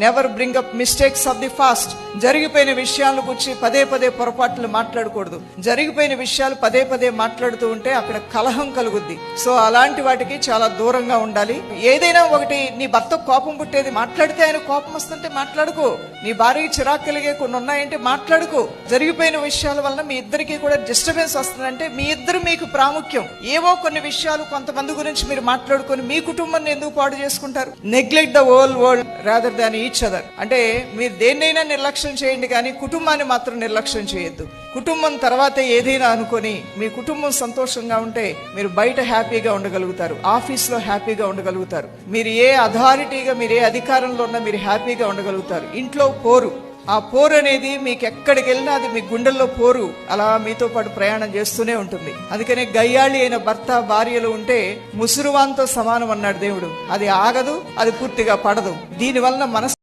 Never bring up mistakes of the fast. జరిగిపోయిన విషయాలను గురించి పదే పదే పొరపాట్లు మాట్లాడకూడదు. జరిగిపోయిన విషయాలు పదే పదే మాట్లాడుతూ ఉంటే అక్కడ కలహం కలుగుద్ది. సో అలాంటి వాటికి చాలా దూరంగా ఉండాలి. ఏదైనా ఒకటి నీ భర్త కోపం పుట్టేది మాట్లాడితే ఆయన కోపం వస్తుంటే మాట్లాడుకో. నీ భార్యకి చిరాకు కలిగే కొన్ని ఉన్నాయంటే మాట్లాడుకో. జరిగిపోయిన విషయాల వలన మీ ఇద్దరికి కూడా డిస్టర్బెన్స్ వస్తుందంటే మీ ఇద్దరు మీకు ప్రాముఖ్యం. ఏవో కొన్ని విషయాలు కొంతమంది గురించి మీరు మాట్లాడుకొని మీ కుటుంబాన్ని ఎందుకు పాడు చేసుకుంటారు? Neglect the whole world rather than each other. అంటే మీరు దేన్నైనా నిర్లక్ష్యం చేయండి కానీ కుటుంబాన్ని మాత్రం నిర్లక్ష్యం చేయొద్దు. కుటుంబం తర్వాతే ఏదైనా అనుకొని మీ కుటుంబం సంతోషంగా ఉంటే మీరు బయట హ్యాపీగా ఉండగలుగుతారు, ఆఫీస్లో హ్యాపీగా ఉండగలుగుతారు, మీరు ఏ అథారిటీగా మీరు ఏ అధికారంలో ఉన్నా మీరు హ్యాపీగా ఉండగలుగుతారు. ఇంట్లో పోరు, ఆ పోరు అనేది మీకు ఎక్కడికి వెళ్ళినా అది మీ గుండెల్లో పోరు అలా మీతో పాటు ప్రయాణం చేస్తూనే ఉంటుంది. అందుకనే గయ్యాళి అయిన భర్త భార్యలు ఉంటే ముసురువాన్తో సమానం అన్నాడు దేవుడు. అది ఆగదు, అది పూర్తిగా పడదు. దీనివల్ల మనసు